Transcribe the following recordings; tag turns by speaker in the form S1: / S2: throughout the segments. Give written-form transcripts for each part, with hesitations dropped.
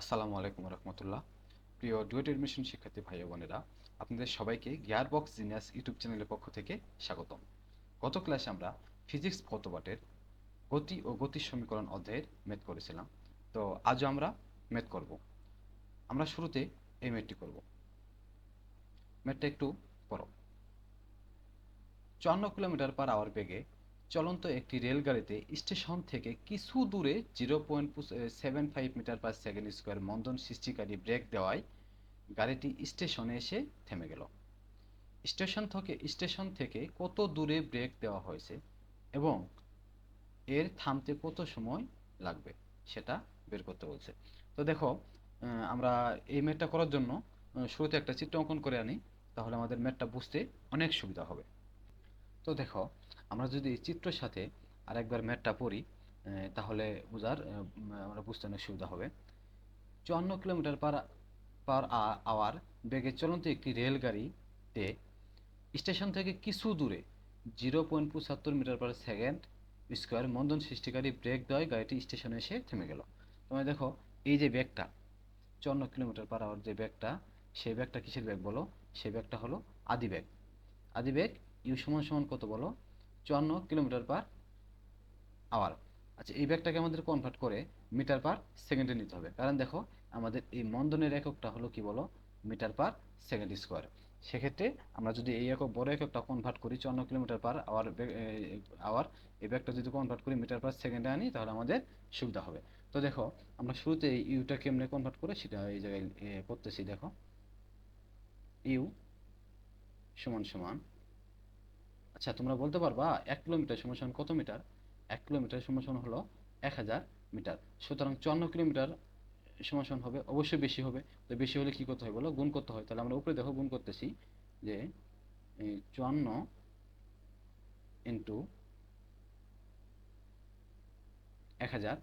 S1: আসসালামু আলাইকুম রহমতুল্লাহ। প্রিয় ডুয়েট এডমিশন শিক্ষার্থী ভাই বোনেরা, আপনাদের সবাইকে গিয়ারবক্স জিনিয়াস ইউটিউব চ্যানেলের পক্ষ থেকে স্বাগতম। গত ক্লাসে আমরা ফিজিক্স ভৌত পাঠের গতি ও গতির সমীকরণ অধ্যায়ের ম্যাথ করেছিলাম। তো আজও আমরা ম্যাথ করব। আমরা শুরুতে এই ম্যাথটি করব। ম্যাথটা একটু পড়ো। 54 কিলোমিটার/আওয়ার বেগে চলন্ত একটি রেলগাড়িতে স্টেশন থেকে কিছু দূরে 0.75 মিটার/সেকেন্ড স্কয়ার মন্দন সৃষ্টিকারী ব্রেক দেওয়ায় গাড়িটি স্টেশনে এসে থেমে গেল। স্টেশন থেকে কত দূরে ব্রেক দেওয়া হয়েছে এবং এর থামতে কত সময় লাগবে সেটা বের করতে বলছে। তো দেখো, আমরা এই ম্যাথটা করার জন্য শুরুতে একটা চিত্র অঙ্কন করে আনি, তাহলে আমাদের ম্যাথটা বুঝতে অনেক সুবিধা হবে। তো দেখো, আমরা যদি চিত্রের সাথে আরেকবার ম্যাথটা পড়ি, তাহলে আমরা বুঝতে অনেক সুবিধা হবে। 54 কিলোমিটার পার আওয়ার বেগে চলন্ত একটি রেলগাড়িতে স্টেশন থেকে কিছু দূরে 0.75 মিটার/সেকেন্ড স্কয়ার মন্দন সৃষ্টিকারী ব্রেক দেওয়ায় গাড়িটি স্টেশনে এসে থেমে গেল। তোমরা দেখো, এই যে ব্যাগটা 54 কিলোমিটার পার আওয়ার যে ব্যাগটা, সেই ব্যাগটা কিসের ব্যাগ বলো? সেই ব্যাগটা হলো আদি ব্যাগ। আদি ব্যাগ ইউ সমান সমান কত বলো? 54 কিলোমিটার পার আওয়ার। আচ্ছা, এই ব্যাগটাকে আমাদের কনভার্ট করে মিটার পার সেকেন্ডে নিতে হবে, কারণ দেখো আমাদের এই মন্দনের এককটা হলো কি বলো? Metre per second square. সেক্ষেত্রে আমরা যদি এই একক বড় এককটা কনভার্ট করি 54 কিলোমিটার পার আওয়ার, এই ব্যাগটা যদি কনভার্ট করি মিটার পার সেকেন্ডে আনি, তাহলে আমাদের সুবিধা হবে। তো দেখো, আমরা শুরুতে এই ইউটা কেমনে কনভার্ট করে সেটা এই জায়গায় করতেছি। দেখো, ইউ সমান সমান, আচ্ছা তোমরা বলতে পারবা 1 কিলোমিটার সমান সমান কত মিটার? 1 কিলোমিটার সমান সমান হলো 1000 মিটার। সুতরাং 54 কিলোমিটার সমান সমান হবে, অবশ্যই বেশি হবে। তো বেশি হলে কি করতে হয় বলো? গুণ করতে হয়। তাহলে আমরা উপরে দেখো গুণ করতেছি, যে 54 × 1000,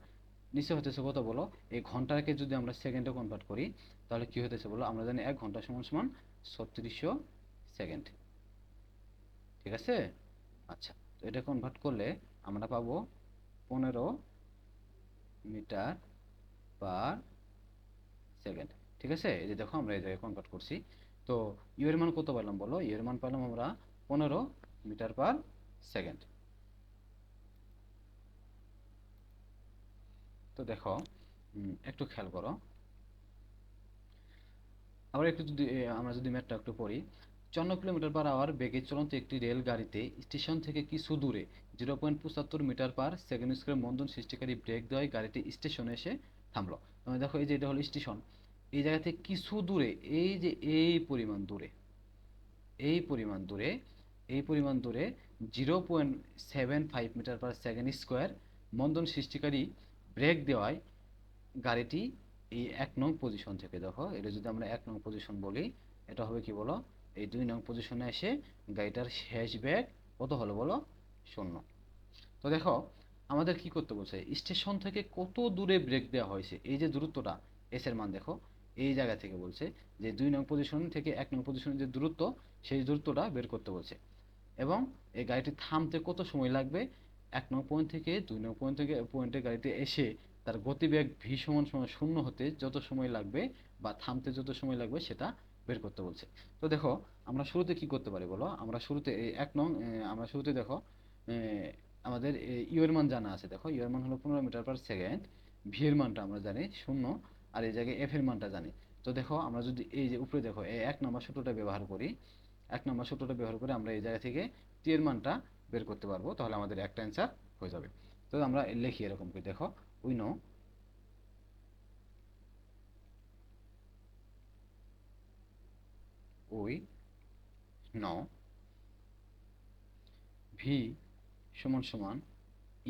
S1: নিচে হতেছে কত বলো? এই ঘন্টাকে যদি আমরা সেকেন্ডে কনভার্ট করি, তাহলে কি হতেছে বলো? আমরা জানি 1 ঘন্টা সমান সমান 3600 সেকেন্ড। ঠিক আছে? আচ্ছা, তো এটা কনভার্ট করলে আমরা পাবো 15 মিটার/সেকেন্ড। ঠিক আছে, এই যে দেখো আমরা এই জায়গায় কনভার্ট করছি। তো ইউ এর মান কত পেলাম বলো? ইউ এর মান পেলাম আমরা 15 মিটার/সেকেন্ড। তো দেখো, একটু খেয়াল করো, আবার একটু যদি আমরা যদি ম্যাথটা একটু পড়ি। 54 কিলোমিটার/আওয়ার বেগে চলন্ত একটি রেল গাড়িতে স্টেশন থেকে কিছু দূরে 0.75 মিটার/সেকেন্ড স্কয়ার মন্দন সৃষ্টিকারী ব্রেক দেওয়ায় গাড়িটি স্টেশনে এসে থামলো। তুমি দেখো, এই যে এটা হলো স্টেশন, এই জায়গা থেকে কিছু দূরে, এই যে এই পরিমাণ দূরে এই পরিমাণ দূরে 0.75 মিটার/সেকেন্ড স্কয়ার মন্দন সৃষ্টিকারী ব্রেক দেওয়ায় গাড়িটি এই 1 নং পজিশন থেকে, দেখো এটা যদি আমরা 1 নং পজিশন বলি, এটা হবে কি বলো? এই 2 নং পজিশনে এসে গাড়িটার শেষ বেগ কত হলো বলো? 0। তো দেখো, আমাদের কি করতে বলছে? স্টেশন থেকে কত দূরে ব্রেক দেওয়া হয়েছে, এই যে দূরত্বটা, এস এর মান দেখো, এই জায়গা থেকে বলছে যে 2 নং পজিশন থেকে 1 নং পজিশনের যে দূরত্ব, সেই দূরত্বটা বের করতে বলছে। এবং এই গাড়িটি থামতে কত সময় লাগবে? 1 নং পয়েন্ট থেকে 2 নং পয়েন্টে গাড়িটি এসে তার গতিবেগ ভি সমান সমান 0 হতে যত সময় লাগবে বা থামতে যত সময় লাগবে সেটা বের করতে বলছে। তো দেখো, আমরা শুরুতে কি করতে পারি বলো? আমরা শুরুতে এই 1 নং, আমরা শুরুতে দেখো, আমাদের ইউ এর মান জানা আছে। দেখো, ইউ এর মান হলো 15 মিটার/সেকেন্ড, ভি এর মানটা আমরা জানি 0, আর এই জায়গায় এফ এর মানটা জানি। তো দেখো, আমরা যদি এই যে উপরে দেখো এই 1 নম্বর সূত্রটা ব্যবহার করি, 1 নম্বর সূত্রটা ব্যবহার করে আমরা এই জায়গা থেকে টি এর মানটা বের করতে পারবো, তাহলে আমাদের একটা অ্যান্সার হয়ে যাবে। তো আমরা লিখি এরকম করে, দেখো, we know we know V সমান সমান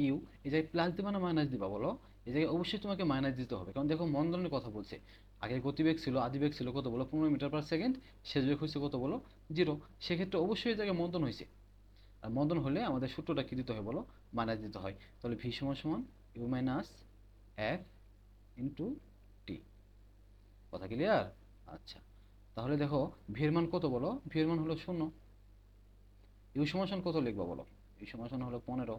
S1: ইউ, এই জায়গায় প্লাস দিবা না মাইনাস দিবা বলো? এই জায়গায় অবশ্যই তোমাকে মাইনাস দিতে হবে, কারণ দেখো মন্দনের কথা বলছে। আগে গতিবেগ ছিল, আদিবেগ ছিল কত বলো? 15 মিটার/সেকেন্ড। শেষ বেগ হয়েছে কত বলো? 0। সেক্ষেত্রে অবশ্যই এই জায়গায় মন্দন হয়েছে। আর মন্দন হলে আমাদের সূত্রটা কি দিতে হয় বলো? মাইনাস দিতে হয়। তাহলে ভি সমান সমান you minus F into T. কথা ক্লিয়ার? আচ্ছা, তাহলে দেখো, ভি এর মান কত বলো? ভি এর মান হলো 0। ইউ সমান কত লিখবো বলো? ইউ সমান হলো 15,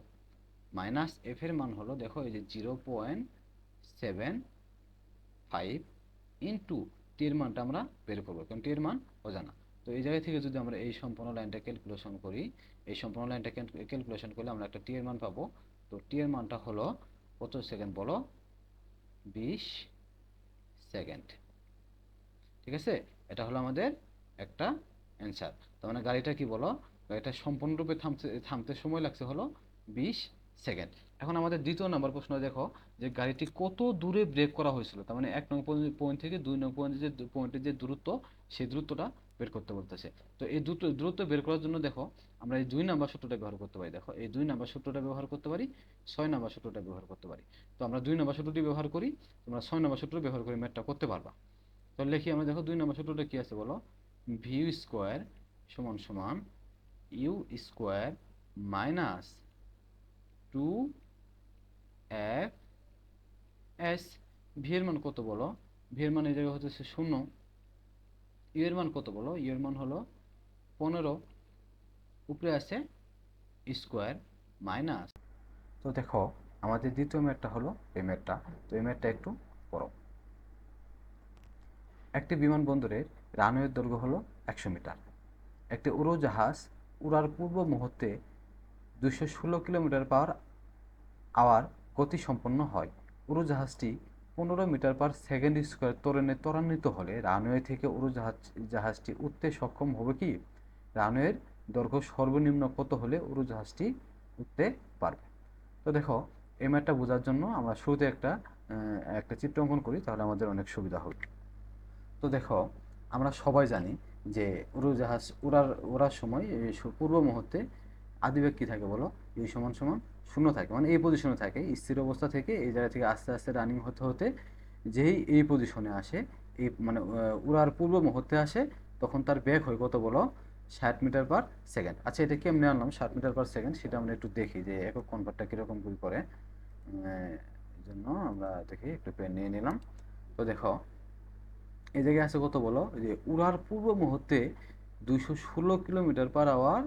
S1: মাইনাস এফ এর মান হলো, দেখো এই যে 0.75 ইন্টু টি এর মানটা আমরা বের করবো, কারণ টি এর মান অজানা। তো এই জায়গা থেকে যদি আমরা এই সম্পূর্ণ লাইনটা ক্যালকুলেশন করি, এই সম্পূর্ণ লাইনটা ক্যালকুলেশন করলে আমরা একটা টি এর মান পাবো। তো টি এর মানটা হলো কত সেকেন্ড বলো? 20 সেকেন্ড। ঠিক আছে, এটা হলো আমাদের একটা অ্যান্সার। তার মানে গাড়িটা কি বলো, গাড়িটা সম্পূর্ণরূপে থামতে সময় লাগছে হলো 20 সেকেন্ড। এখন আমাদের দ্বিতীয় নাম্বার প্রশ্ন দেখো, যে গাড়িটি কত দূরে ব্রেক করা হয়েছিল। তার মানে 1 নং পয়েন্ট থেকে 2 নং পয়েন্টের যে দূরত্ব, সেই দূরত্বটা বের করতে বলতেছে। তো এই দূরত্ব বের করার জন্য দেখো আমরা এই 2 নাম্বার সূত্রটা ব্যবহার করতে পারি। দেখো এই 2 নাম্বার সূত্রটা ব্যবহার করতে পারি, 6 নাম্বার সূত্রটা ব্যবহার করতে পারি। তো আমরা 2 নাম্বার সূত্রটি ব্যবহার করি, তোমরা 6 নাম্বার সূত্র ব্যবহার করে ম্যাথটা করতে পারবা। তো লিখি আমরা, দেখো 2 নম্বর সূত্রটা কি আছে বলো? ভি স্কোয়ার সমান সমান U square minus 2 F S. V এর মান কত বলো? ভি এর মান এই জায়গায় হচ্ছে 0। ইউ এর মান কত বলো? ইউ এর মান হলো 15, উপরে আছে স্কোয়ার মাইনাস। তো দেখো আমাদের দ্বিতীয় ম্যাথটা হলো এই ম্যাথটা। তো এই ম্যাথটা একটু পড়ো। একটি বিমানবন্দরের রানওয়ের দৈর্ঘ্য হলো 100 মিটার। একটি উড়োজাহাজ উড়ার পূর্ব মুহূর্তে 216 কিলোমিটার পার আওয়ার গতি সম্পন্ন হয়। উড়োজাহাজটি 15 মিটার পার সেকেন্ড স্কোয়ার ত্বরণে ত্বরান্বিত হলে রানওয়ে থেকে জাহাজটি উঠতে সক্ষম হবে কি? রানওয়ের দৈর্ঘ্য সর্বনিম্ন কত হলে উড়োজাহাজটি উঠতে পারবে? তো দেখো এই ম্যাথটা বোঝার জন্য আমরা শুরুতে একটা চিত্র অঙ্কন করি, তাহলে আমাদের অনেক সুবিধা হবে। তো দেখো আমরা সবাই জানি যে উড়োজাহাজ ওড়ার সময় পূর্ব মুহূর্তে আদিবেগ কি থাকে বলো? ইউ সমান সমান 0 থাকে, মানে এই পজিশনে থাকে। স্থির অবস্থা থেকে এই জায়গা থেকে আস্তে আস্তে রানিং হতে হতে যেই এই পজিশনে আসে, এই মানে উড়ার পূর্ব মুহূর্তে আসে, তখন তার বেগ হয় কত বলো? 60 মিটার পার সেকেন্ড। আচ্ছা এটা কেমনে আনলাম 60 মিটার পার সেকেন্ড, সেটা আমরা একটু দেখি যে একক কনভার্টটা কীরকম করে। এই জন্য আমরা দেখি একটু পেন নিয়ে নিলাম। তো দেখো এই জায়গায় আছে কত বলো? যে উড়ার পূর্ব মুহূর্তে 216 কিলোমিটার পার আওয়ার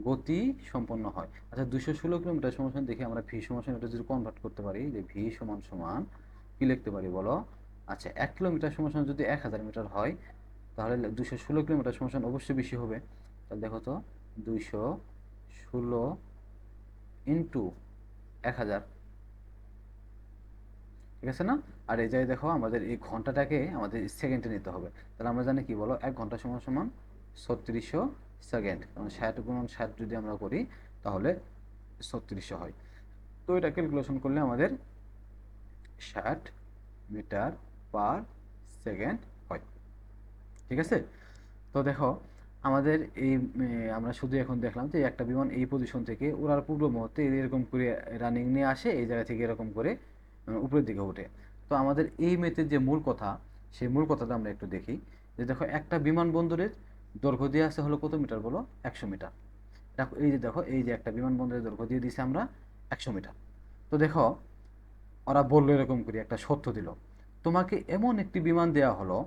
S1: গতি সম্পন্ন হয়। আচ্ছা 216 কিলোমিটার সমান দেখে আমরা ভি সমান এটা যদি কনভার্ট করতে পারি, যে ভি সমান সমান কি লিখতে পারি বলো? আচ্ছা 1 কিলোমিটার সমান যদি 1000 মিটার হয়, তাহলে 216 কিলোমিটার সমান অবশ্যই বেশি হবে। তাহলে দেখো তো 216 ইন্টু 1000, ঠিক আছে না? আর এই জায়গায় দেখো আমাদের এই ঘন্টাটাকে আমাদের সেকেন্ডে নিতে হবে। তাহলে আমরা জানি কি বলো? 1 ঘন্টা সমান সমান 3600 সেকেন্ড। কারণ 60 গুণন 60 যদি আমরা করি তাহলে 3600 হয়। তো এটা ক্যালকুলেশন করলে আমাদের 60 মিটার পার সেকেন্ড হয়। ঠিক আছে? তো দেখো আমাদের এই আমরা শুধু এখন দেখলাম যে একটা বিমান এই পজিশন থেকে উড়ার পূর্ব মুহূর্তে এরকম করে রানিং নিয়ে আসে, এই জায়গা থেকে এরকম করে উপরের দিকে ওঠে। তো আমাদের এই ম্যাথের যে মূল কথা, সেই মূল কথাটা আমরা একটু দেখি। যে দেখো একটা বিমানবন্দরের দৈর্ঘ্য দিয়ে আছে হলো কত মিটার বলো? 100 মিটার। দেখো এই যে দেখো এই যে একটা বিমানবন্দরের দৈর্ঘ্য দিয়ে দিয়েছি আমরা 100 মিটার। তো দেখো ওরা বললো এরকম করে একটা সত্য দিল, তোমাকে এমন একটি বিমান দেওয়া হলো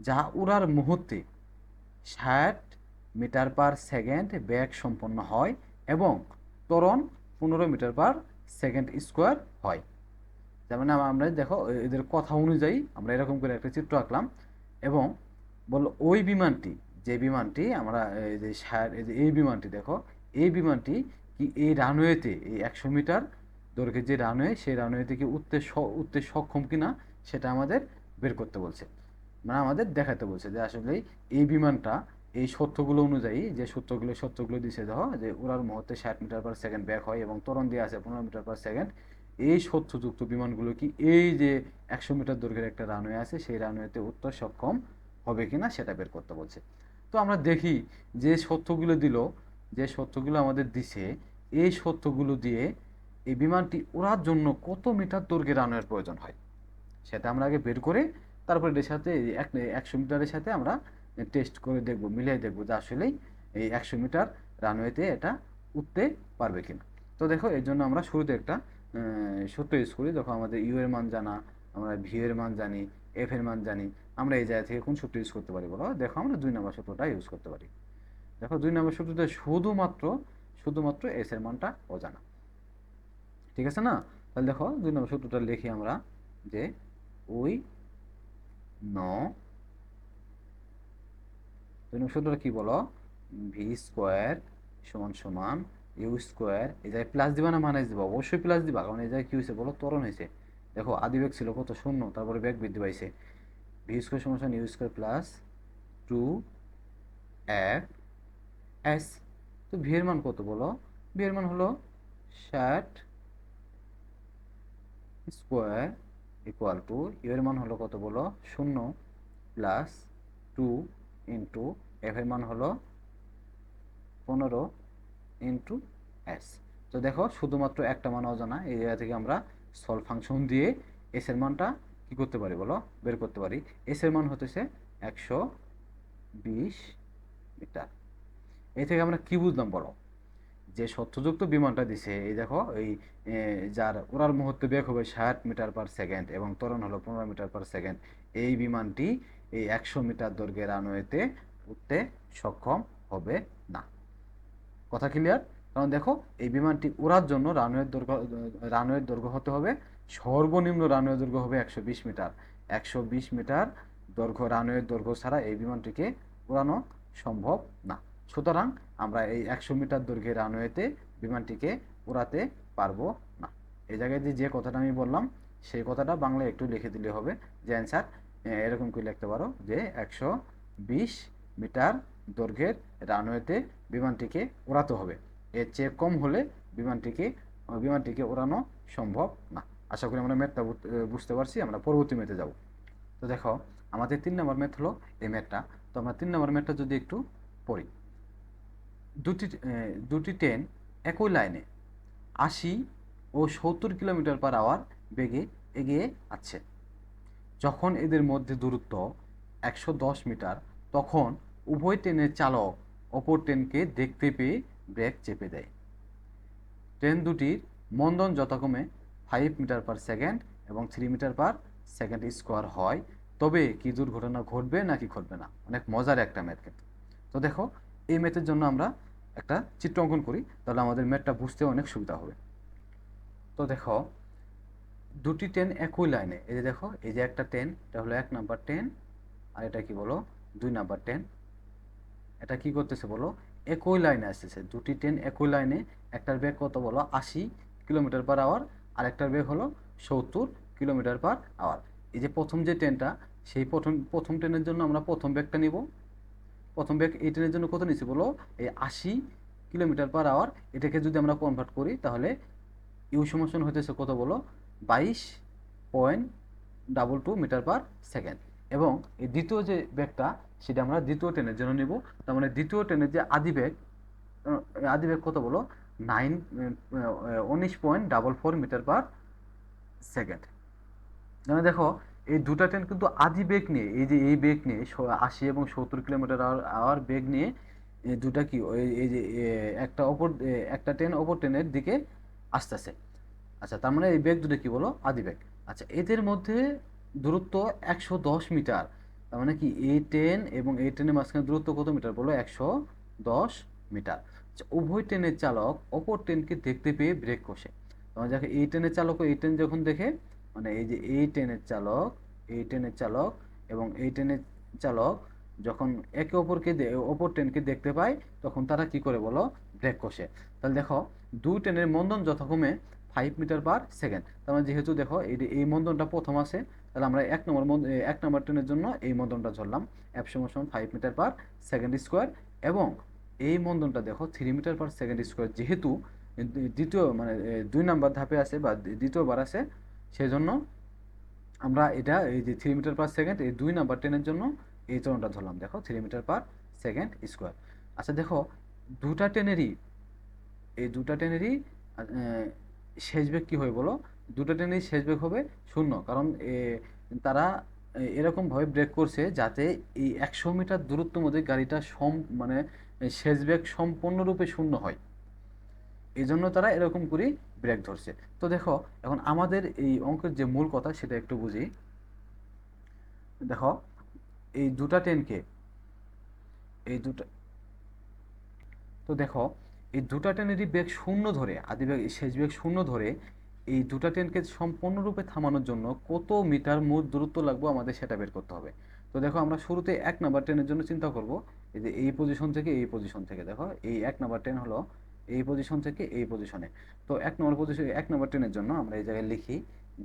S1: যা উড়ার মুহূর্তে 60 মিটার পার সেকেন্ড বেগ সম্পন্ন হয় এবং ত্বরণ 15 মিটার পার সেকেন্ড স্কোয়ার হয়। তার মানে আমরা দেখো এদের কথা অনুযায়ী আমরা এরকম করে একটা চিত্র আঁকলাম, এবং বললো ওই বিমানটি, যে বিমানটি আমরা এই বিমানটি দেখো, এই বিমানটি কি এই রানওয়েতে এই 100 মিটার দৈর্ঘ্যের যে রানওয়ে, সেই রানওয়েতে কি উঠতে সক্ষম কিনা সেটা আমাদের বের করতে বলছে। মানে আমাদের দেখাতে বলছে যে আসলে এই বিমানটা এই সত্যগুলো অনুযায়ী, যে সত্যগুলো দিছে দেখো, যে উড়ার মুহূর্তে 60 মিটার পার সেকেন্ড ব্যাক হয় এবং ত্বরণ দিয়ে আছে 15 মিটার পার সেকেন্ড, এই সত্যযুক্ত বিমানগুলো কি এই যে 100 মিটার দৈর্ঘ্যের একটা রানওয়ে আছে, সেই রানওয়েতে উঠতে সক্ষম হবে কিনা সেটা বের করতে বলছে। তো আমরা দেখি যে সত্যগুলো দিল, যে সত্যগুলো আমাদের দিছে, এই সত্যগুলো দিয়ে এই বিমানটি ওড়ার জন্য কত মিটার দৈর্ঘ্যের রানওয়ের প্রয়োজন হয় সেটা আমরা আগে বের করে তারপরে এর সাথে 100 মিটারের সাথে আমরা টেস্ট করে দেখব, মিলিয়ে দেখব যে আসলেই এই 100 মিটার রানওয়েতে এটা উঠতে পারবে কিনা। তো দেখো এর জন্য আমরা শুরুতে একটা সূত্র ইউজ করি। দেখো আমাদের ইউ এর মান জানা, আমরা ভি এর মান জানি, এফ এর মান জানি। আমরা এই জায়গা থেকে কোন সূত্র ইউজ করতে পারি বলো? দেখো আমরা 2 নম্বর সূত্রটা ইউজ করতে পারি। দেখো 2 নম্বর সূত্রতে শুধুমাত্র এস এর মানটা অজানা। ঠিক আছে না? তাহলে দেখো 2 নম্বর সূত্রটা লিখি আমরা, যে ওই দুই নং সূত্রটা কি বলো, ভি স্কোয়ার সমান সমান ইউ স্কোয়ার, এই জায়গায় প্লাস দিবা না মাইনাস দিবা, অবশ্যই প্লাস দিবা, কারণ এই জায়গায় কি হয়েছে বলো, ত্বরণ হয়েছে। দেখো আদি বেগ ছিল কত, শূন্য, তারপরে বেগ বৃদ্ধি পাইছে, ভি স্কোয়ার সমান সমান ইউ স্কোয়ার প্লাস 2 এস। তো ভি এর মান কত বলো, ভি এর মান হলো 60 স্কোয়ার ইকুয়াল টু ইউ এর মান হলো কত বলো, 0 প্লাস 2 ইন্টু এফ এর মান হলো 15 ইন্টু এস। তো দেখো শুধুমাত্র একটা মান অজানা, এই জায়গা থেকে আমরা সলভ ফাংশন দিয়ে এস এর মানটা কি করতে পারি বলো, বের করতে পারি। এস এর মান হতেছে 120 মিটার। এই থেকে আমরা কি বুঝলাম বলো, যে সত্যযুক্ত বিমানটা দিছে, এই দেখো এই যার ওড়ার মুহূর্তে বেগ হবে 60 মিটার পার সেকেন্ড এবং ত্বরণ হলো 15 মিটার পার সেকেন্ড, এই বিমানটি এই 100 মিটার দৈর্ঘ্যের রানওয়েতে উঠতে সক্ষম হবে না। কথা ক্লিয়ার? কারণ দেখো এই বিমানটি ওড়ার জন্য রানওয়ের দৈর্ঘ্য হতে হবে, সর্বনিম্ন রানওয়ে দৈর্ঘ্য হবে 120 মিটার। 120 মিটার দৈর্ঘ্য রানওয়ের দৈর্ঘ্য ছাড়া এই বিমানটিকে উড়ানো সম্ভব না। সুতরাং আমরা এই 100 মিটার দৈর্ঘ্যের রানওয়েতে বিমানটিকে উড়াতে পারবো না। এই জায়গায় যে কথাটা আমি বললাম সেই কথাটা বাংলায় একটু লিখে দিলে হবে, যে অ্যান্সার এরকম করে লিখতে পারো যে 120 মিটার দৈর্ঘ্যের রানওয়েতে বিমানটিকে উড়াতে হবে, এর চেয়ে কম হলে বিমানটিকে উড়ানো সম্ভব না। আশা করি আমরা ম্যাথটা বুঝতে পারছি। আমরা পরবর্তী ম্যাথে যাব। তো দেখো আমাদের 3 নম্বর ম্যাথ হলো এই ম্যাথটা। তো আমরা 3 নম্বর ম্যাথটা যদি একটু পড়ি, দুটি ট্রেন একই লাইনে 80 ও 70 কিলোমিটার পার আওয়ার বেগে এগিয়ে আছে। যখন এদের মধ্যে দূরত্ব 110 মিটার, তখন উভয় ট্রেনের চালক অপর ট্রেনকে দেখতে পেয়ে ব্রেক চেপে দেয়। ট্রেন দুটির মন্দন যথাক্রমে 5 মিটার পার সেকেন্ড এবং 3 মিটার পার সেকেন্ড স্কোয়ার হয়, তবে কি দুর্ঘটনা ঘটবে নাকি ঘটবে না? অনেক মজার একটা ম্যাথ কিন্তু। তো দেখো এই ম্যাথের জন্য আমরা একটা চিত্র অঙ্কন করি, তাহলে আমাদের ম্যাথটা বুঝতে অনেক সুবিধা হবে। তো দেখো দুটি ট্রেন একই লাইনে, এই যে দেখো এই যে একটা ট্রেন, এটা হলো 1 নাম্বার ট্রেন, আর এটা কি বলো 2 নাম্বার ট্রেন। এটা কি করতেছে বলো, একই লাইনে আসতেছে, দুটি ট্রেন একই লাইনে, একটার বেগ কত বলো 80 কিলোমিটার পার আওয়ার, আর একটার বেগ হলো 70 কিলোমিটার পার আওয়ার। এই যে প্রথম যে ট্রেনটা, সেই প্রথম ট্রেনের জন্য আমরা প্রথম বেগটা নিব। প্রথম বেগ এই ট্রেনের জন্য কত নিচ্ছি বলো, এই 80 কিলোমিটার পার আওয়ার। এটাকে যদি আমরা কনভার্ট করি তাহলে ইউ সমান হইতেছে কত বলো, 22.22 মিটার পার সেকেন্ড। এবং এই দ্বিতীয় যে বেগটা, সেটা আমরা দ্বিতীয় ট্রেনের জন্য নিব। তার মানে দ্বিতীয় ট্রেনের যে আদি বেগ কত বলো, 19.44 মিটার পার সেকেন্ড। মানে দেখো এই দুটা ট্রেন কিন্তু আদি বেগ নিয়ে, এই যে এই বেগ নিয়ে 80 এবং 70 কিলোমিটার আওয়ার বেগ নিয়ে দুটা কি এই যে একটা ট্রেন অপর ট্রেনের দিকে আসতেছে। আচ্ছা, তার মানে এই বেগ দুটো কি বলো, আদি বেগ। আচ্ছা, এদের মধ্যে দূরত্ব 110 মিটার। তার মানে কি এই ট্রেন এবং এই ট্রেনের মাঝখানে দূরত্ব কত মিটার বলো, 110 মিটার। আচ্ছা, উভয় ট্রেনের চালক অপর ট্রেনকে দেখতে পেয়ে ব্রেক কষে। তখন দেখো এই ট্রেনের চালক এই ট্রেন যখন দেখে, মানে এই যে এই ট্রেনের চালক এবং এই ট্রেনের চালক যখন একে অপরকে অপর ট্রেনকে দেখতে পায়, তখন তারা কি করে বলো, ব্রেক কষে। তাহলে দেখো দুই ট্রেনের মন্দন যথাক্রমে 5 মিটার পার সেকেন্ড। তার মানে যেহেতু দেখো এই মন্দনটা প্রথম আছে, তাহলে আমরা এক নম্বর ট্রেনের জন্য এই মন্দনটা ধরলাম, এফ সমান 5 মিটার পার সেকেন্ড স্কোয়ার। এবং এই মন্দনটা দেখো 3 মিটার পার সেকেন্ড স্কোয়ার, যেহেতু দ্বিতীয় মানে 2 নাম্বার ধাপে আছে বা দ্বিতীয়বার আছে, সেই জন্য আমরা এটা এই যে 3 মিটার পার সেকেন্ড এই 2 নাম্বার ট্রেনের জন্য এই ত্বরণটা ধরলাম, দেখো 3 মিটার পার সেকেন্ড স্কোয়ার। আচ্ছা দেখো দুটা ট্রেনেরই এই দুটা ট্রেনেরই শেষ বেগ কী হবে বলো, দুটো ট্রেনেরই শেষ বেগ হবে 0, কারণ তারা এরকমভাবে ব্রেক করছে যাতে এই 100 মিটার দূরত্বের মধ্যে গাড়িটা মানে শেষ বেগ সম্পূর্ণরূপে 0 হয়, এই জন্য তারা এরকম করেই ব্রেক ধরছে। তো দেখো এখন আমাদের এই অঙ্কের যে মূল কথা সেটা একটু বুঝি। দেখো এই দুটা ট্রেনকে এই দুটা তো দেখো এই দুটা ট্রেনেরই বেগ 0 ধরে, আদি বেগ শেষ বেগ 0 ধরে এই দুটা ট্রেনকে সম্পূর্ণরূপে থামানোর জন্য কত মিটার মোট দূরত্ব লাগবে আমাদের সেটা বের করতে হবে। তো দেখো আমরা শুরুতে 1 নাম্বার ট্রেনের জন্য চিন্তা করব। এই যে এই পজিশন থেকে এই পজিশন থেকে দেখো এই 1 নাম্বার ট্রেন হলো এই পজিশন থেকে এই পজিশনে। তো 1 নম্বর পজিশন 1 নম্বর ট্রেনের জন্য আমরা এই জায়গায় লিখি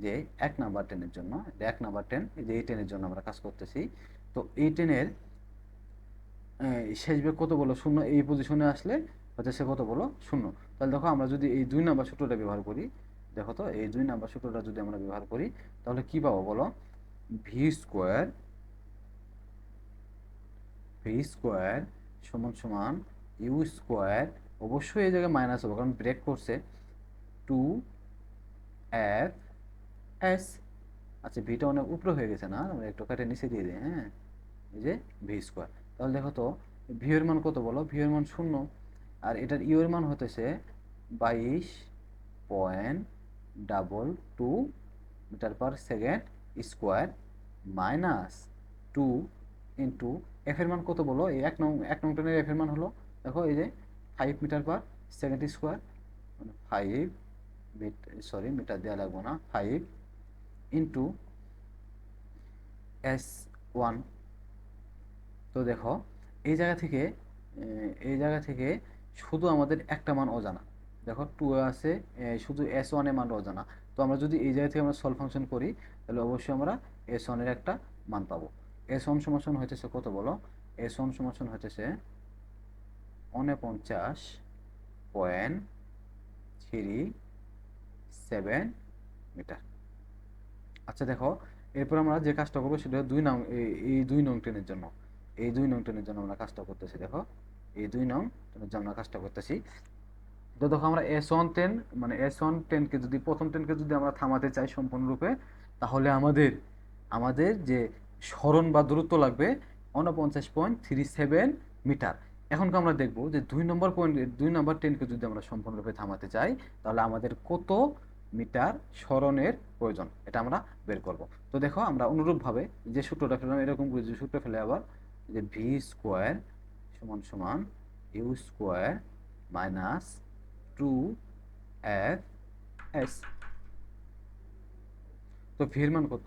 S1: যে 1 নাম্বার ট্রেনের জন্য 1 নাম্বার ট্রেন, এই যে এই ট্রেনের জন্য আমরা কাজ করতেছি। তো এই ট্রেনের শেষ বেগ কত বলো? শূন্য। এই পজিশনে আসলে হচ্ছে সে কত বলো? শূন্য। তাহলে দেখো আমরা যদি এই 2 নাম্বার সূত্রটা ব্যবহার করি, দেখো তো এই 2 নাম্বার সূত্রটা যদি আমরা ব্যবহার করি তাহলে কি পাবো বলো? ভি স্কোয়ার সমান সমান ইউ স্কোয়ার, অবশ্যই এই জায়গায় মাইনাস হবে কারণ ব্রেক করছে, 2f(s). আচ্ছা ভিটা অনেক উপরে হয়ে গেছে না, আমরা একটু কাটে নিচে দিয়ে দিই। হ্যাঁ, এই যে ভি স্কোয়ার। তাহলে দেখো তো ভি এর মান কত বলো? ভি এর মান শূন্য, আর এটার ইউ এর মান হতেছে 22.22 metre per second square minus 2 into F এর মান কত বলো? এই এক নং ট্রেনের এফ এর মান হলো দেখো এই যে 5 মিটার পার সেকেন্ড স্কোয়ার, মানে 5 মিটার দেওয়া লাগবে না, 5 ইন্টু s1। তো দেখো এই জায়গা থেকে শুধু আমাদের একটা মান অজানা, দেখো 2 আছে, শুধু s1 এর মান অজানা। তো আমরা যদি এই জায়গা থেকে আমরা সলভ ফাংশন করি তাহলে অবশ্যই আমরা s1 এর একটা মান পাবো। s1 সমান হইতেছে কত বলো? s1 সমান হইতেছে 49.37 মিটার। আচ্ছা দেখো এরপর আমরা যে কাজটা করবো সেটা 2 নং ট্রেনের জন্য, এই 2 নং ট্রেনের জন্য আমরা কাজটা করতেছি। দেখো এই 2 নং ট্রেনের জন্য আমরা কাজটা করতেছি। তো দেখো আমরা S1 ট্রেন মানে S1 ট্রেনকে যদি প্রথম ট্রেনকে যদি আমরা থামাতে চাই সম্পূর্ণরূপে, তাহলে আমাদের যে সরণ বা দূরত্ব লাগবে 49.37 মিটার। এখনকে আমরা দেখবো যে 2 নম্বর ট্রেনকে যদি আমরা সম্পূর্ণরূপে থামাতে চাই তাহলে আমাদের কত মিটার সরণের প্রয়োজন, এটা আমরা বের করব। তো দেখো আমরা অনুরূপভাবে যে সূত্রটা ফেললাম এরকম করে যে সূত্র ফেলে আবার যে ভি স্কোয়ার সমান সমান ইউ স্কোয়ার মাইনাস 2f(s). তো ভি এর মান কত?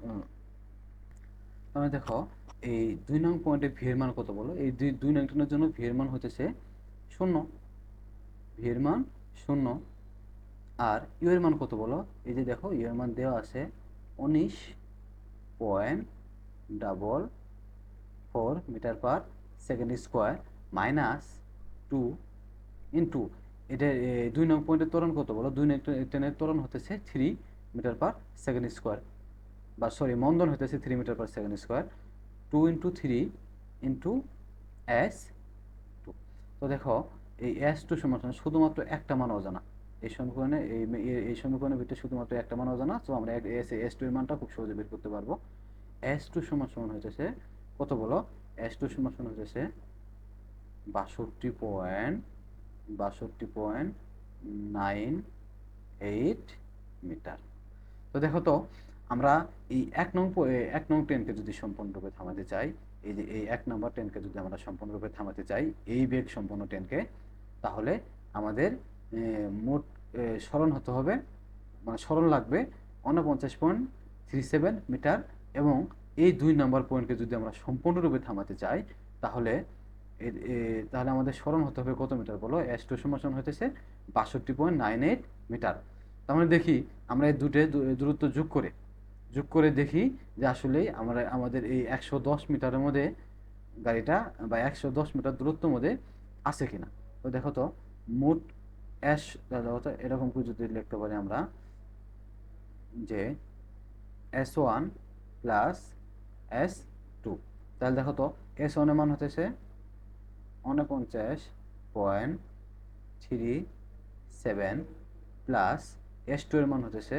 S1: তাহলে দেখো এই 2 নং পয়েন্টে ভি এর মান কত বলো? এই 2 নং ট্রেনের জন্য ভি এর মান হতেছে 0, ভি এর মান 0। আর ইউ এর মান কত বলো? এই যে দেখো ইউ এর মান দেওয়া আছে 19.44 metre per second square minus 2 into এটা 2 নং পয়েন্টের ত্বরণ কত বলো? 2 নং ট্রেনের ত্বরণ হতেছে 3 মিটার পার সেকেন্ড স্কোয়ার, বা সরি মন্দন হতেছে 3 metre per second square, 2 into 3 into s2। তো দেখো এই s2 সমান শুধুমাত্র একটা মান অজানা, এই সমীকরণে এই সমীকরণের ভিতরে শুধুমাত্র একটা মান অজানা। তো আমরা s2 এর মানটা খুব সহজে বের করতে পারবো। s2 সমান হইতেছে কত বলো? s2 সমান হইতেছে 62.98 মিটার। তো দেখো তো আমরা এই 1 নং ট্রেনকে যদি সম্পূর্ণরূপে থামাতে চাই, এই যে এই 1 নম্বর ট্রেনকে যদি আমরা সম্পূর্ণরূপে থামাতে চাই এই বেগ সম্পন্ন ট্রেনকে, তাহলে আমাদের মোট সরণ হতে হবে, মানে সরণ লাগবে 49.37 মিটার। এবং এই 2 নম্বর পয়েন্টকে যদি আমরা সম্পূর্ণরূপে থামাতে চাই তাহলে আমাদের সরণ হতে হবে কত মিটার বলো? S2 সমান হতেছে 62.98 মিটার। তার মানে দেখি আমরা এই দূরত্ব যোগ করে দেখি যে আসলে আমাদের এই 110 মিটারের মধ্যে গাড়িটা বা 110 মিটার দূরত্বের মধ্যে আছে কিনা। তো দেখো তো মোট এস এরকম করে যদি লিখতে পারি আমরা যে S1 প্লাস S2, তাহলে দেখো তো S1 এর মান হতেছে 49.37 প্লাস S2 এর মান হতেছে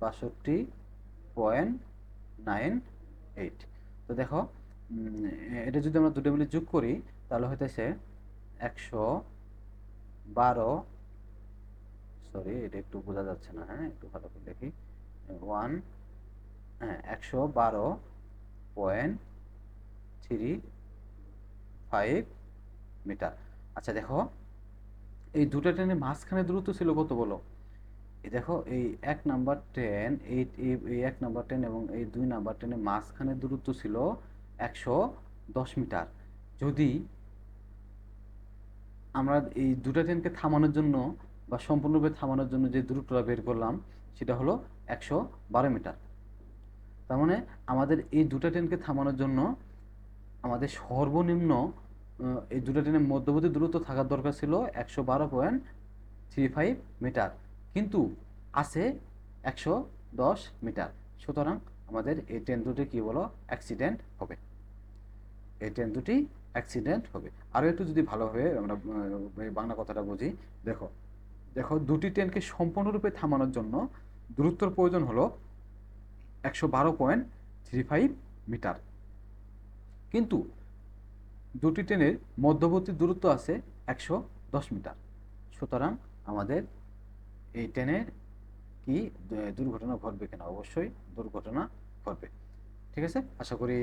S1: 62.98। তো দেখো এটা যদি আমরা দুটো মিলে যোগ করি তাহলে হইতেছে 112, সরি এটা একটু বোঝা যাচ্ছে না, হ্যাঁ একটু ভালো করে দেখি, 112.35 মিটার। আচ্ছা দেখো এই দুটো ট্রেনের মাঝখানে দূরত্ব ছিল কত বলো? দেখো এই 1 নাম্বার ট্রেন এই 1 নাম্বার ট্রেন এবং এই 2 নাম্বার ট্রেনের মাঝখানে দূরত্ব ছিল 110 মিটার। যদি আমরা এই দুটা ট্রেনকে থামানোর জন্য বা সম্পূর্ণরূপে থামানোর জন্য যে দূরত্বটা বের করলাম সেটা হলো 112 মিটার। তার মানে আমাদের এই দুটা ট্রেনকে থামানোর জন্য আমাদের সর্বনিম্ন এই দুটো ট্রেনের মধ্যবর্তী দূরত্ব থাকার দরকার ছিল 112.35 মিটার, কিন্তু আছে 110 মিটার। সুতরাং আমাদের এই ট্রেন দুটি কি বলো অ্যাক্সিডেন্ট হবে, এই ট্রেন দুটি অ্যাক্সিডেন্ট হবে। আরও একটু যদি ভালোভাবে আমরা এই বাংলা কথাটা বুঝি, দেখো দেখো দুটি ট্রেনকে সম্পূর্ণরূপে থামানোর জন্য দূরত্বর প্রয়োজন হলো 112.35 মিটার, কিন্তু দুটি ট্রেনের মধ্যবর্তী দূরত্ব আছে 110 মিটার। সুতরাং আমাদের এই ট্রেনের কি দুর্ঘটনা ঘটবে কিনা? অবশ্যই দুর্ঘটনা ঘটবে। ঠিক আছে, আশা করি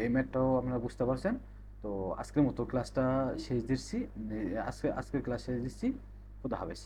S1: এই ম্যাথটাও আপনারা বুঝতে পারছেন। তো আজকের মতো ক্লাসটা শেষ দিচ্ছি, আজকের ক্লাস শেষ দিচ্ছি। খুদা হাফেজ।